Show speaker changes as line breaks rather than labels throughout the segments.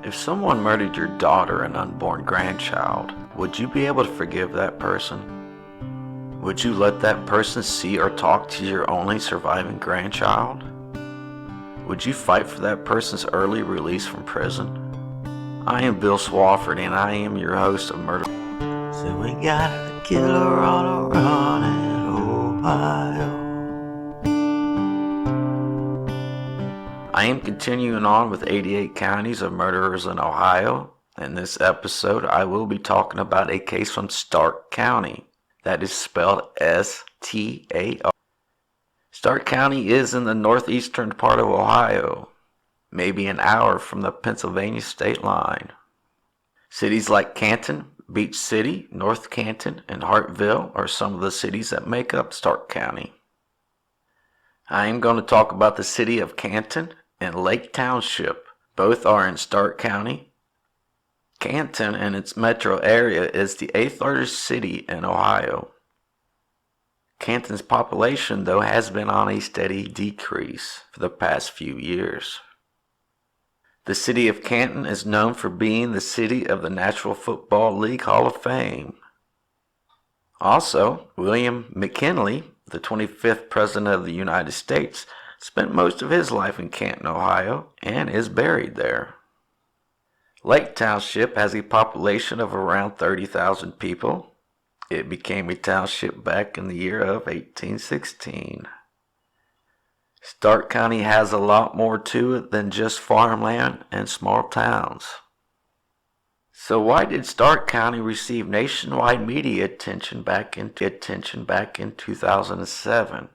If someone murdered your daughter and unborn grandchild, would you be able to forgive that person? Would you let that person see or talk to your only surviving grandchild? Would you fight for that person's early release from prison? I am Bill Swafford and I am your host of Murder. So we got a killer on a run in Ohio. I am continuing on with 88 counties of murderers in Ohio. In this episode, I will be talking about a case from Stark County. That is spelled S-T-A-R. Stark County is in the northeastern part of Ohio, maybe an hour from the Pennsylvania state line. Cities like Canton, Beach City, North Canton, and Hartville are some of the cities that make up Stark County. I am going to talk about the city of Canton and Lake Township. Both are in Stark County. Canton and its metro area is the 8th largest city in Ohio. Canton's population, though, has been on a steady decrease for the past few years. The city of Canton is known for being the city of the National Football League Hall of Fame. Also, William McKinley, the 25th President of the United States, spent most of his life in Canton, Ohio, and is buried there. Lake Township has a population of around 30,000 people. It became a township back in the year of 1816. Stark County has a lot more to it than just farmland and small towns. So why did Stark County receive nationwide media attention back in 2007?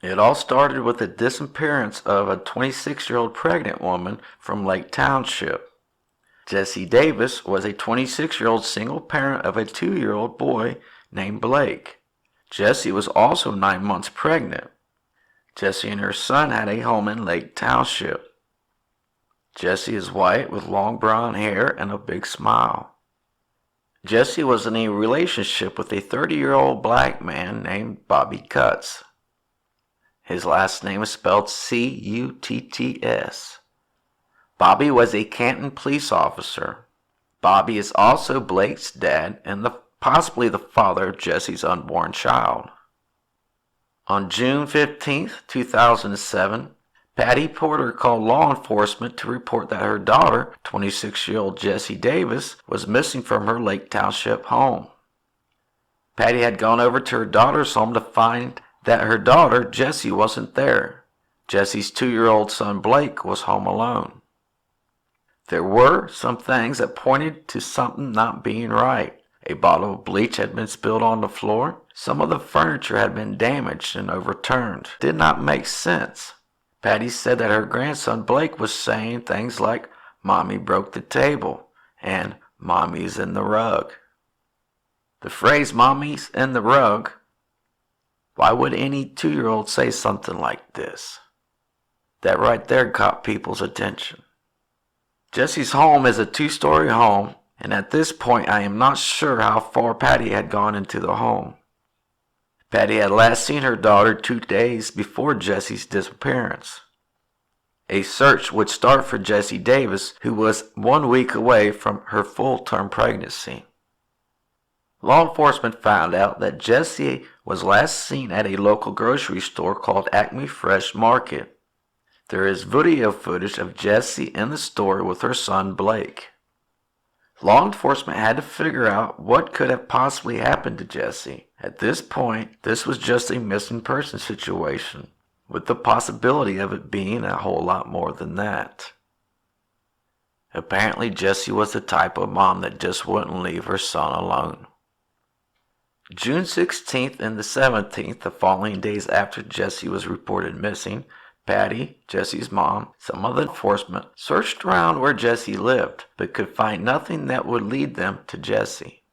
It all started with the disappearance of a 26-year-old pregnant woman from Lake Township. Jessie Davis was a 26-year-old single parent of a 2-year-old boy named Blake. Jessie was also 9 months pregnant. Jessie and her son had a home in Lake Township. Jessie is white with long brown hair and a big smile. Jessie was in a relationship with a 30-year-old black man named Bobby Cutts. His last name is spelled C-U-T-T-S. Bobby was a Canton police officer. Bobby is also Blake's dad and possibly the father of Jessie's unborn child. On June 15, 2007, Patty Porter called law enforcement to report that her daughter, 26-year-old Jessie Davis, was missing from her Lake Township home. Patty had gone over to her daughter's home to find that her daughter, Jessie, wasn't there. Jessie's 2-year-old son, Blake, was home alone. There were some things that pointed to something not being right. A bottle of bleach had been spilled on the floor. Some of the furniture had been damaged and overturned. It did not make sense. Patty said that her grandson Blake was saying things like, "Mommy broke the table," and "Mommy's in the rug." The phrase "Mommy's in the rug," why would any 2-year-old say something like this? That right there caught people's attention. Jessie's home is a 2-story home, and at this point I am not sure how far Patty had gone into the home. Patty had last seen her daughter 2 days before Jessie's disappearance. A search would start for Jessie Davis, who was 1 week away from her full-term pregnancy. Law enforcement found out that Jessie was last seen at a local grocery store called Acme Fresh Market. There is video footage of Jessie in the store with her son Blake. Law enforcement had to figure out what could have possibly happened to Jessie. At this point, this was just a missing person situation, with the possibility of it being a whole lot more than that. Apparently, Jessie was the type of mom that just wouldn't leave her son alone. June 16th and the 17th, the following days after Jessie was reported missing, Patty, Jessie's mom, some other enforcement searched around where Jessie lived, but could find nothing that would lead them to Jessie.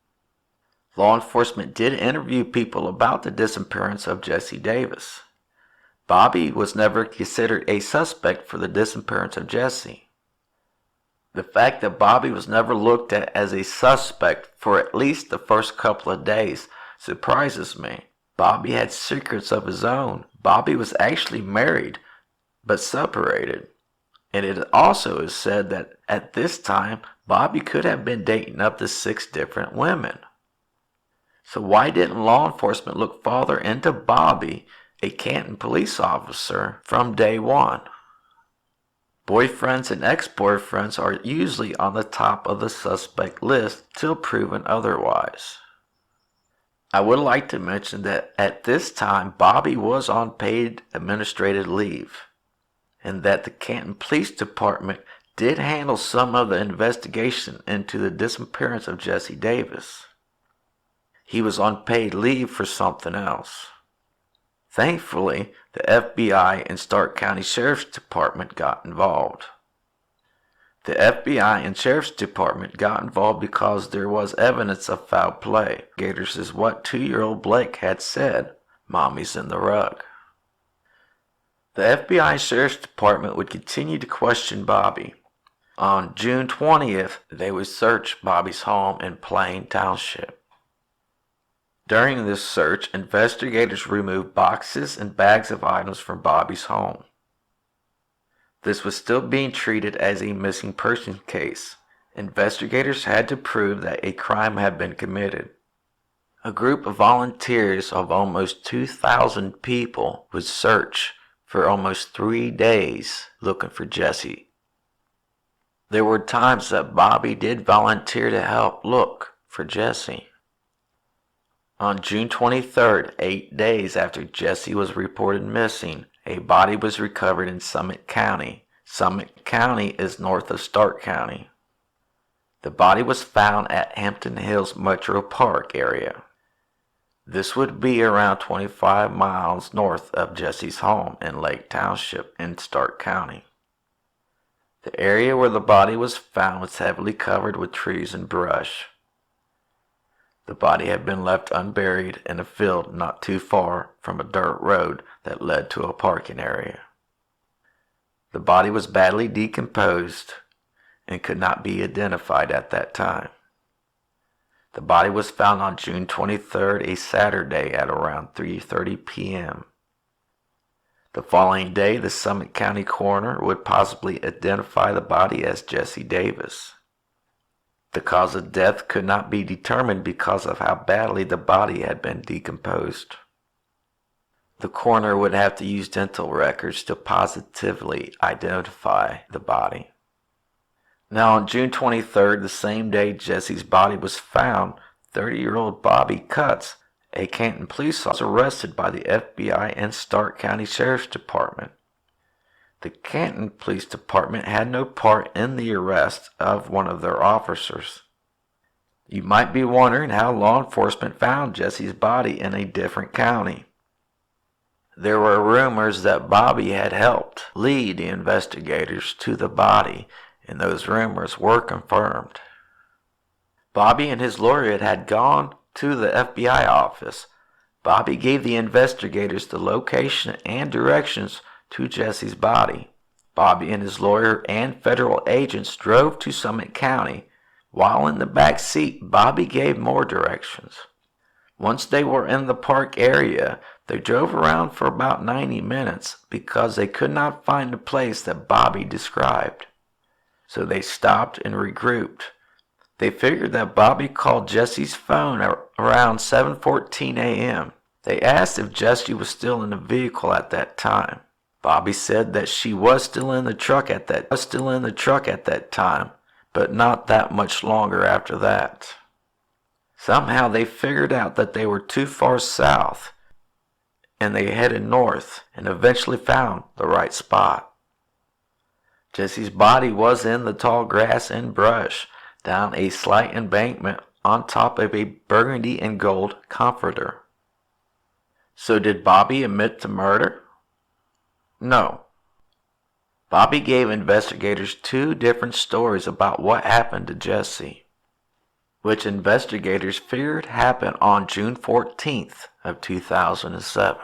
Law enforcement did interview people about the disappearance of Jessie Davis. Bobby was never considered a suspect for the disappearance of Jessie. The fact that Bobby was never looked at as a suspect for at least the first couple of days surprises me. Bobby had secrets of his own. Bobby was actually married, but separated. And it also is said that at this time, Bobby could have been dating up to 6 different women. So why didn't law enforcement look farther into Bobby, a Canton police officer, from day one? Boyfriends and ex-boyfriends are usually on the top of the suspect list till proven otherwise. I would like to mention that at this time Bobby was on paid administrative leave, and that the Canton Police Department did handle some of the investigation into the disappearance of Jessie Davis. He was on paid leave for something else. Thankfully, the FBI and Stark County Sheriff's Department got involved. The FBI and Sheriff's Department got involved because there was evidence of foul play. Gators is what 2-year-old Blake had said, "Mommy's in the rug." The FBI and Sheriff's Department would continue to question Bobby. On June 20th, they would search Bobby's home in Plain Township. During this search, investigators removed boxes and bags of items from Bobby's home. This was still being treated as a missing person case. Investigators had to prove that a crime had been committed. A group of volunteers of almost 2,000 people would search for almost 3 days looking for Jessie. There were times that Bobby did volunteer to help look for Jessie. On June 23rd, 8 days after Jessie was reported missing, a body was recovered in Summit County. Summit County is north of Stark County. The body was found at Hampton Hills Metro Park area. This would be around 25 miles north of Jessie's home in Lake Township in Stark County. The area where the body was found was heavily covered with trees and brush. The body had been left unburied in a field not too far from a dirt road that led to a parking area. The body was badly decomposed and could not be identified at that time. The body was found on June 23rd, a Saturday, at around 3:30 p.m. The following day, the Summit County coroner would possibly identify the body as Jessie Davis. The cause of death could not be determined because of how badly the body had been decomposed. The coroner would have to use dental records to positively identify the body. Now on June 23rd, the same day Jessie's body was found, 30-year-old Bobby Cutts, a Canton police officer, was arrested by the FBI and Stark County Sheriff's Department. The Canton Police Department had no part in the arrest of one of their officers. You might be wondering how law enforcement found Jessie's body in a different county. There were rumors that Bobby had helped lead the investigators to the body, and those rumors were confirmed. Bobby and his lawyer had gone to the FBI office. Bobby gave the investigators the location and directions to Jessie's body. Bobby and his lawyer and federal agents drove to Summit County. While in the back seat, Bobby gave more directions. Once they were in the park area, they drove around for about 90 minutes because they could not find the place that Bobby described. So they stopped and regrouped. They figured that Bobby called Jessie's phone around 7:14 a.m. They asked if Jessie was still in the vehicle at that time. Bobby said that she was still in the truck at that time, but not that much longer after that. Somehow they figured out that they were too far south, and they headed north and eventually found the right spot. Jessie's body was in the tall grass and brush down a slight embankment on top of a burgundy and gold comforter. So did Bobby admit to murder? No. Bobby gave investigators 2 different stories about what happened to Jessie, which investigators feared happened on June 14th of 2007.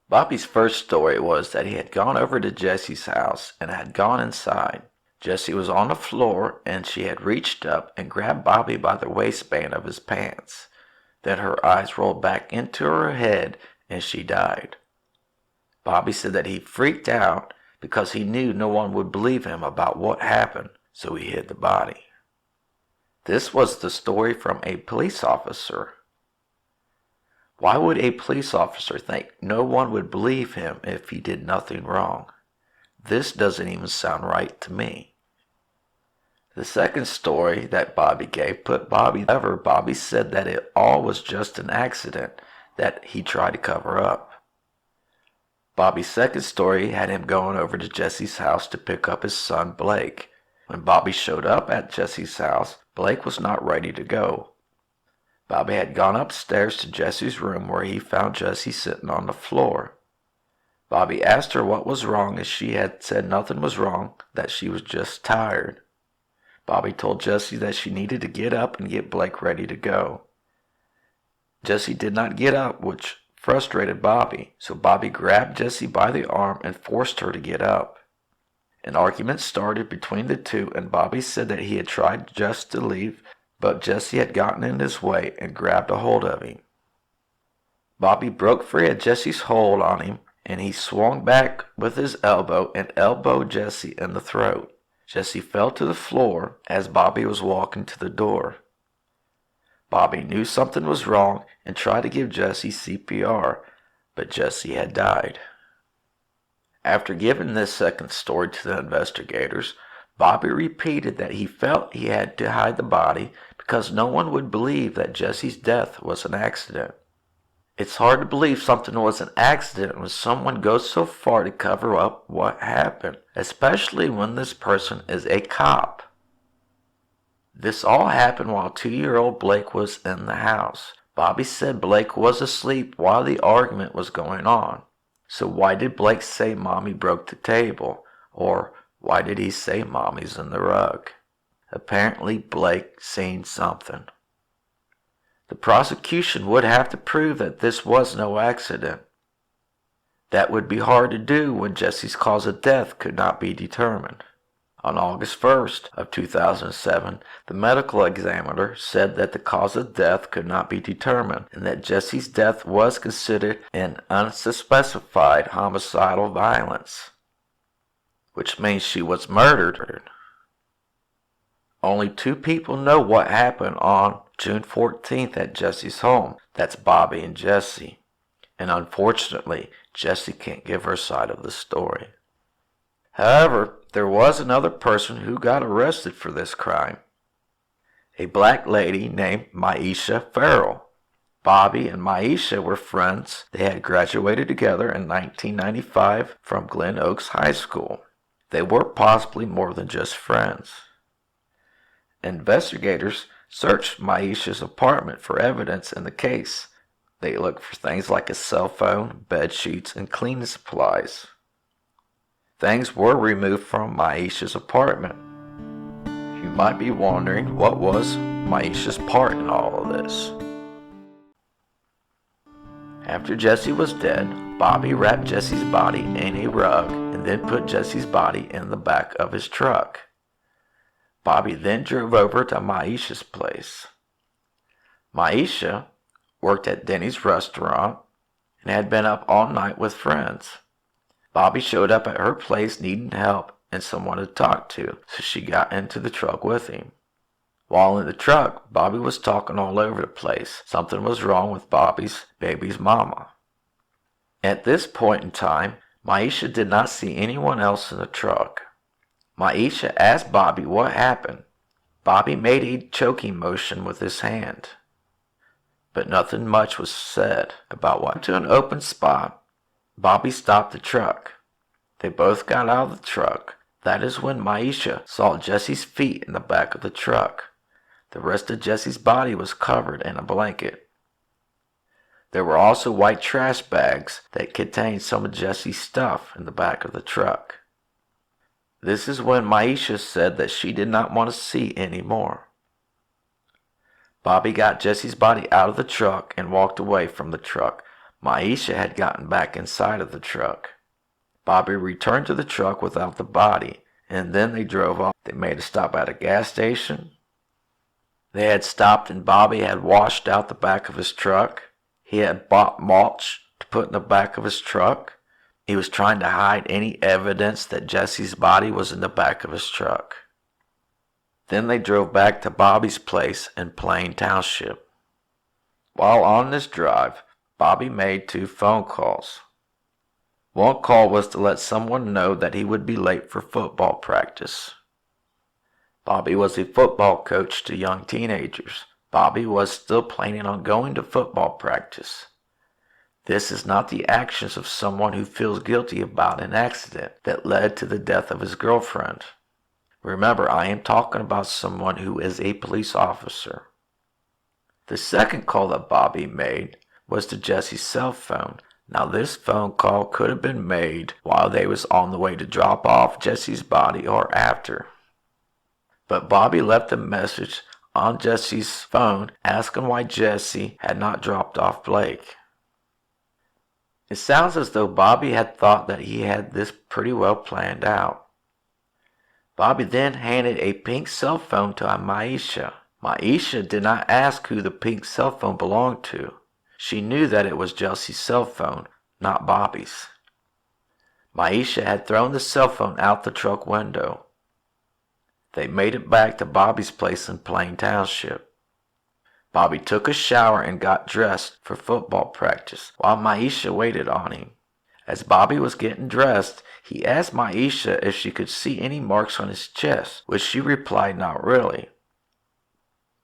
Bobby's first story was that he had gone over to Jessie's house and had gone inside. Jessie was on the floor and she had reached up and grabbed Bobby by the waistband of his pants. Then her eyes rolled back into her head and she died. Bobby said that he freaked out because he knew no one would believe him about what happened, so he hid the body. This was the story from a police officer. Why would a police officer think no one would believe him if he did nothing wrong? This doesn't even sound right to me. The second story that Bobby gave put Bobby over. Bobby said that it all was just an accident that he tried to cover up. Bobby's second story had him going over to Jesse's house to pick up his son Blake. When Bobby showed up at Jesse's house, Blake was not ready to go. Bobby had gone upstairs to Jesse's room where he found Jessie sitting on the floor. Bobby asked her what was wrong, as she had said nothing was wrong, that she was just tired. Bobby told Jessie that she needed to get up and get Blake ready to go. Jessie did not get up, which frustrated Bobby, so Bobby grabbed Jessie by the arm and forced her to get up. An argument started between the two, and Bobby said that he had tried just to leave, but Jessie had gotten in his way and grabbed a hold of him. Bobby broke free of Jessie's hold on him, and he swung back with his elbow and elbowed Jessie in the throat. Jessie fell to the floor as Bobby was walking to the door. Bobby knew something was wrong and tried to give Jessie CPR, but Jessie had died. After giving this second story to the investigators, Bobby repeated that he felt he had to hide the body because no one would believe that Jessie's death was an accident. It's hard to believe something was an accident when someone goes so far to cover up what happened, especially when this person is a cop. This all happened while 2-year-old Blake was in the house. Bobby said Blake was asleep while the argument was going on. So why did Blake say Mommy broke the table? Or why did he say Mommy's in the rug? Apparently Blake seen something. The prosecution would have to prove that this was no accident. That would be hard to do when Jessie's cause of death could not be determined. On August 1st of 2007, the medical examiner said that the cause of death could not be determined and that Jessie's death was considered an unspecified homicidal violence, which means she was murdered. Only 2 people know what happened on June 14th at Jessie's home. That's Bobby and Jessie. And unfortunately, Jessie can't give her side of the story. However, there was another person who got arrested for this crime. A black lady named Maisha Farrell. Bobby and Maisha were friends. They had graduated together in 1995 from Glen Oaks High School. They were possibly more than just friends. Investigators searched Maisha's apartment for evidence in the case. They looked for things like a cell phone, bed sheets, and cleaning supplies. Things were removed from Maisha's apartment. You might be wondering what was Maisha's part in all of this. After Jessie was dead, Bobby wrapped Jessie's body in a rug and then put Jessie's body in the back of his truck. Bobby then drove over to Maisha's place. Maisha worked at Denny's restaurant and had been up all night with friends. Bobby showed up at her place needing help and someone to talk to, so she got into the truck with him. While in the truck, Bobby was talking all over the place. Something was wrong with Bobby's baby's mama. At this point in time, Maisha did not see anyone else in the truck. Maisha asked Bobby what happened. Bobby made a choking motion with his hand, but nothing much was said about what. To an open spot, Bobby stopped the truck. They both got out of the truck. That is when Maisha saw Jessie's feet in the back of the truck. The rest of Jessie's body was covered in a blanket. There were also white trash bags that contained some of Jessie's stuff in the back of the truck. This is when Maisha said that she did not want to see any more. Bobby got Jessie's body out of the truck and walked away from the truck. Maisha had gotten back inside of the truck. Bobby returned to the truck without the body, and then they drove off. They made a stop at a gas station. They had stopped and Bobby had washed out the back of his truck. He had bought mulch to put in the back of his truck. He was trying to hide any evidence that Jessie's body was in the back of his truck. Then they drove back to Bobby's place in Plain Township. While on this drive, Bobby made 2 phone calls. One call was to let someone know that he would be late for football practice. Bobby was a football coach to young teenagers. Bobby was still planning on going to football practice. This is not the actions of someone who feels guilty about an accident that led to the death of his girlfriend. Remember, I am talking about someone who is a police officer. The second call that Bobby made was to Jessie's cell phone. Now this phone call could have been made while they was on the way to drop off Jessie's body or after. But Bobby left a message on Jessie's phone asking why Jessie had not dropped off Blake. It sounds as though Bobby had thought that he had this pretty well planned out. Bobby then handed a pink cell phone to Maisha. Maisha did not ask who the pink cell phone belonged to. She knew that it was Jessie's cell phone, not Bobby's. Maisha had thrown the cell phone out the truck window. They made it back to Bobby's place in Plain Township. Bobby took a shower and got dressed for football practice while Maisha waited on him. As Bobby was getting dressed, he asked Maisha if she could see any marks on his chest, which she replied not really.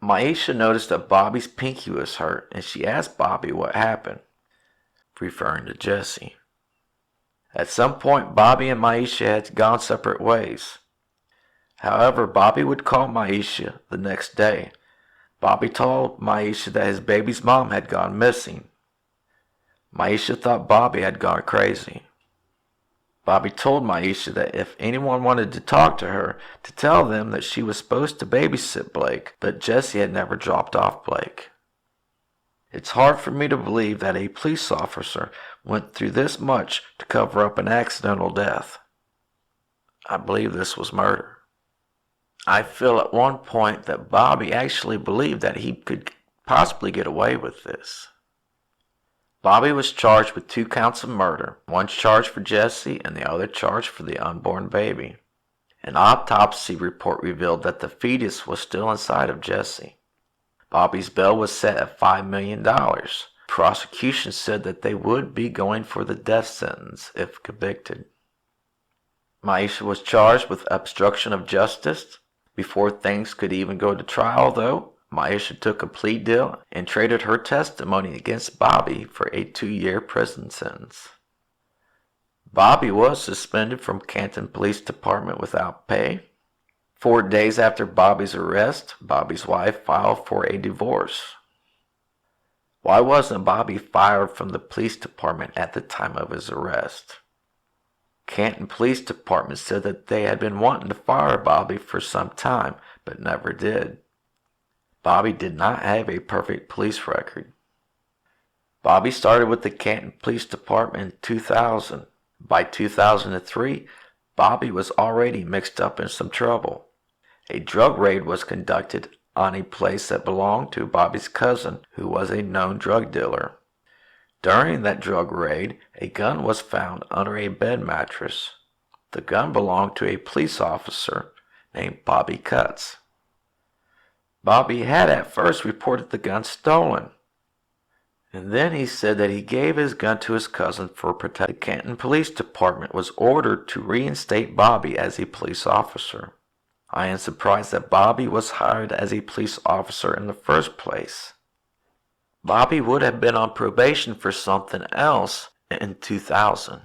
Maisha noticed that Bobby's pinky was hurt, and she asked Bobby what happened, referring to Jessie. At some point, Bobby and Maisha had gone separate ways. However, Bobby would call Maisha the next day. Bobby told Maisha that his baby's mom had gone missing. Maisha thought Bobby had gone crazy. Bobby told Maisha that if anyone wanted to talk to her, to tell them that she was supposed to babysit Blake, but Jessie had never dropped off Blake. It's hard for me to believe that a police officer went through this much to cover up an accidental death. I believe this was murder. I feel at one point that Bobby actually believed that he could possibly get away with this. Bobby was charged with 2 counts of murder, one charge for Jessie and the other charge for the unborn baby. An autopsy report revealed that the fetus was still inside of Jessie. Bobby's bail was set at $5 million. Prosecution said that they would be going for the death sentence if convicted. Maisha was charged with obstruction of justice. Before things could even go to trial, though, Maisha took a plea deal and traded her testimony against Bobby for a 2-year prison sentence. Bobby was suspended from Canton Police Department without pay. 4 days after Bobby's arrest, Bobby's wife filed for a divorce. Why wasn't Bobby fired from the police department at the time of his arrest? Canton Police Department said that they had been wanting to fire Bobby for some time, but never did. Bobby did not have a perfect police record. Bobby started with the Canton Police Department in 2000. By 2003, Bobby was already mixed up in some trouble. A drug raid was conducted on a place that belonged to Bobby's cousin, who was a known drug dealer. During that drug raid, a gun was found under a bed mattress. The gun belonged to a police officer named Bobby Cutts. Bobby had at first reported the gun stolen, and then he said that he gave his gun to his cousin for protection. The Canton Police Department was ordered to reinstate Bobby as a police officer. I am surprised that Bobby was hired as a police officer in the first place. Bobby would have been on probation for something else in 2000.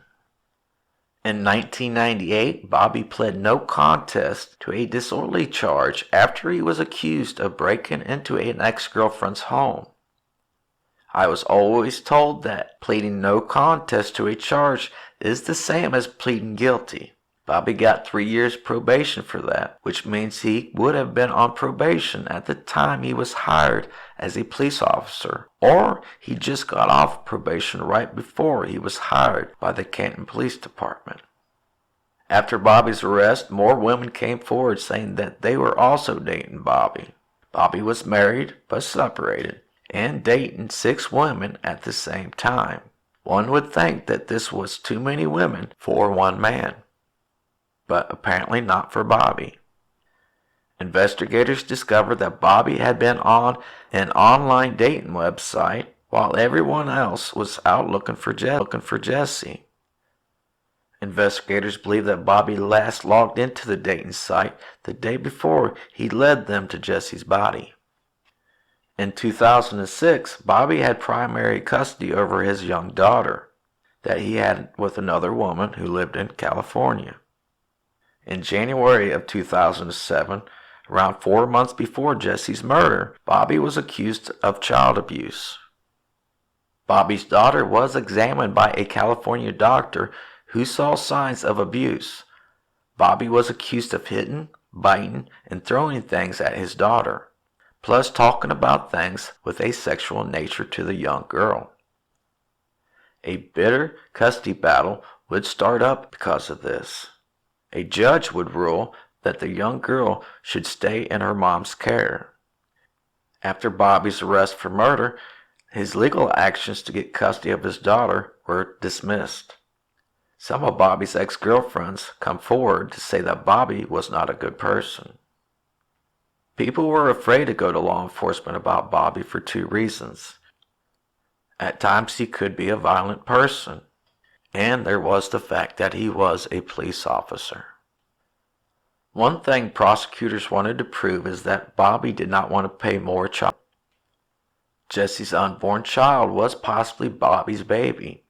In 1998, Bobby pled no contest to a disorderly charge after he was accused of breaking into an ex-girlfriend's home. I was always told that pleading no contest to a charge is the same as pleading guilty. Bobby got 3 years probation for that, which means he would have been on probation at the time he was hired as a police officer, or he just got off probation right before he was hired by the Canton Police Department. After Bobby's arrest, more women came forward saying that they were also dating Bobby. Bobby was married but separated and dating 6 women at the same time. One would think that this was too many women for one man, but apparently not for Bobby. Investigators discovered that Bobby had been on an online dating website while everyone else was out looking for Jessie. Investigators believe that Bobby last logged into the dating site the day before he led them to Jessie's body. In 2006, Bobby had primary custody over his young daughter that he had with another woman who lived in California. In January of 2007, around 4 months before Jessie's murder, Bobby was accused of child abuse. Bobby's daughter was examined by a California doctor who saw signs of abuse. Bobby was accused of hitting, biting, and throwing things at his daughter, plus talking about things with a sexual nature to the young girl. A bitter custody battle would start up because of this. A judge would rule that the young girl should stay in her mom's care. After Bobby's arrest for murder, his legal actions to get custody of his daughter were dismissed. Some of Bobby's ex-girlfriends come forward to say that Bobby was not a good person. People were afraid to go to law enforcement about Bobby for 2 reasons. At times he could be a violent person, and there was the fact that he was a police officer. One thing prosecutors wanted to prove is that Bobby did not want to pay more child. Jessie's unborn child was possibly Bobby's baby.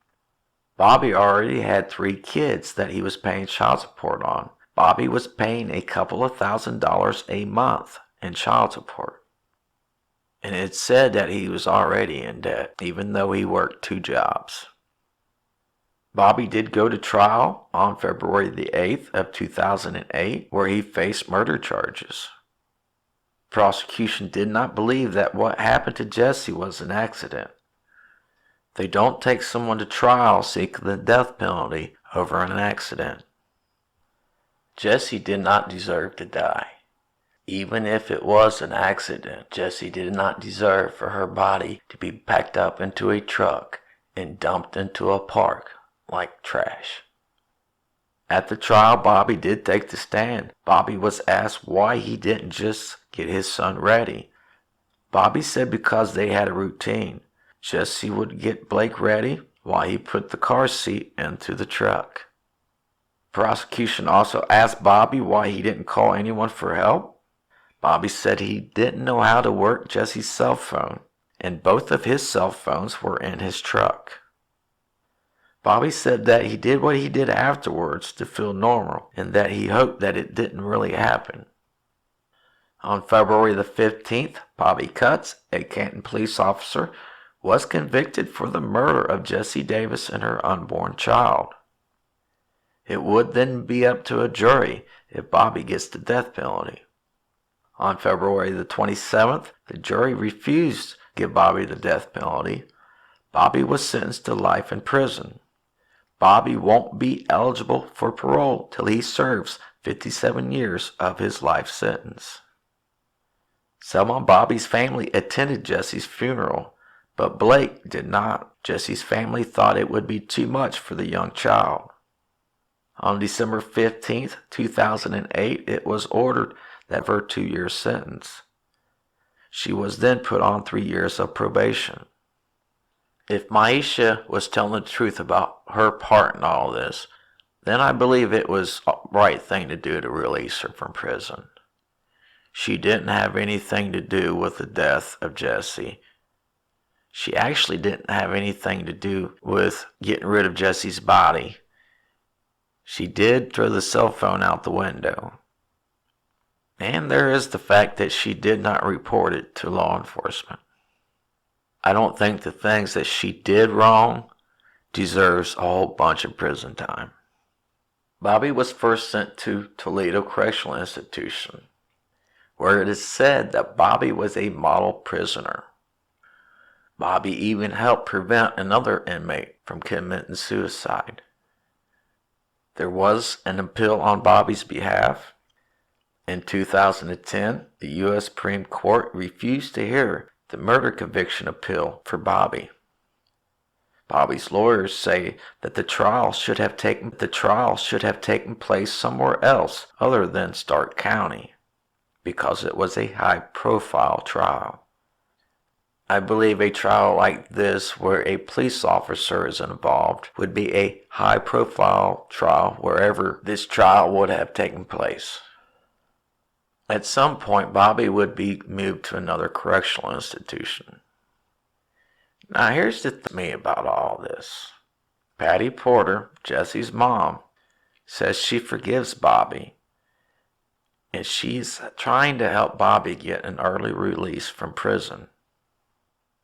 Bobby already had 3 kids that he was paying child support on. Bobby was paying a couple of $1,000s a month in child support. And it said that he was already in debt, even though he worked 2 jobs. Bobby did go to trial on February the 8th of 2008, where he faced murder charges. Prosecution did not believe that what happened to Jessie was an accident. They don't take someone to trial seeking the death penalty over an accident. Jessie did not deserve to die. Even if it was an accident, Jessie did not deserve for her body to be packed up into a truck and dumped into a park like trash. At the trial, Bobby did take the stand. Bobby was asked why he didn't just get his son ready. Bobby said because they had a routine. Jessie would get Blake ready while he put the car seat into the truck. Prosecution also asked Bobby why he didn't call anyone for help. Bobby said he didn't know how to work Jessie's cell phone, and both of his cell phones were in his truck. Bobby said that he did what he did afterwards to feel normal, and that he hoped that it didn't really happen. On February the 15th, Bobby Cutts, a Canton police officer, was convicted for the murder of Jessie Davis and her unborn child. It would then be up to a jury if Bobby gets the death penalty. On February the 27th, the jury refused to give Bobby the death penalty. Bobby was sentenced to life in prison. Bobby won't be eligible for parole till he serves 57 years of his life sentence. Some of Bobby's family attended Jessie's funeral, but Blake did not. Jessie's family thought it would be too much for the young child. On December 15th, 2008, it was ordered that her 2-year sentence. She was then put on 3 years of probation. If Maisha was telling the truth about her part in all this, then I believe it was the right thing to do to release her from prison. She didn't have anything to do with the death of Jessie. She actually didn't have anything to do with getting rid of Jessie's body. She did throw the cell phone out the window. And there is the fact that she did not report it to law enforcement. I don't think the things that she did wrong deserves a whole bunch of prison time. Bobby was first sent to Toledo Correctional Institution, where it is said that Bobby was a model prisoner. Bobby even helped prevent another inmate from committing suicide. There was an appeal on Bobby's behalf. In 2010, the U.S. Supreme Court refused to hear the murder conviction appeal for Bobby. Bobby's lawyers say that the trial should have taken place somewhere else other than Stark County, because it was a high-profile trial. I believe a trial like this, where a police officer is involved, would be a high-profile trial wherever this trial would have taken place. At some point, Bobby would be moved to another correctional institution. Now, here's the thing about all this. Patty Porter, Jessie's mom, says she forgives Bobby, and she's trying to help Bobby get an early release from prison.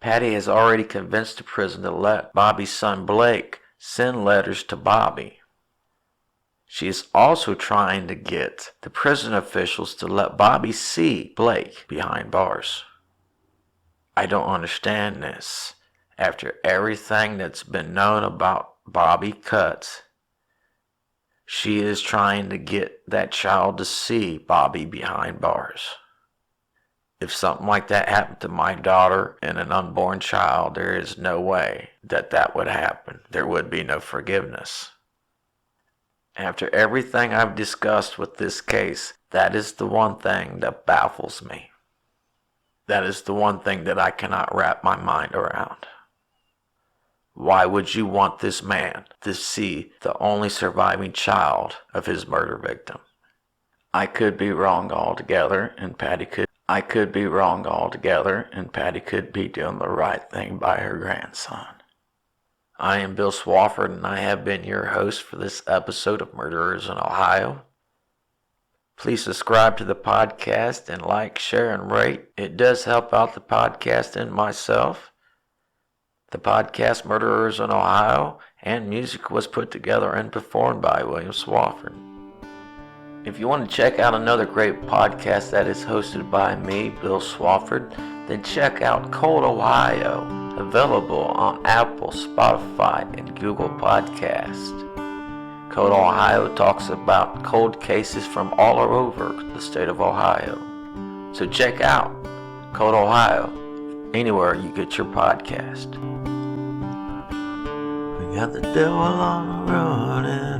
Patty has already convinced the prison to let Bobby's son Blake send letters to Bobby. She is also trying to get the prison officials to let Bobby see Blake behind bars. I don't understand this. After everything that's been known about Bobby Cutts, she is trying to get that child to see Bobby behind bars. If something like that happened to my daughter and an unborn child, there is no way that would happen. There would be no forgiveness. After everything I've discussed with this case, that is the one thing that baffles me. That is the one thing that I cannot wrap my mind around. Why would you want this man to see the only surviving child of his murder victim? I could be wrong altogether, and Patty could be doing the right thing by her grandson. I am Bill Swafford, and I have been your host for this episode of Murderers in Ohio. Please subscribe to the podcast and like, share, and rate. It does help out the podcast and myself. The podcast Murderers in Ohio and music was put together and performed by William Swafford. If you want to check out another great podcast that is hosted by me, Bill Swafford, then check out Cold Ohio, available on Apple, Spotify, and Google Podcasts. Cold Ohio talks about cold cases from all over the state of Ohio. So check out Cold Ohio anywhere you get your podcast. We got the devil on the road.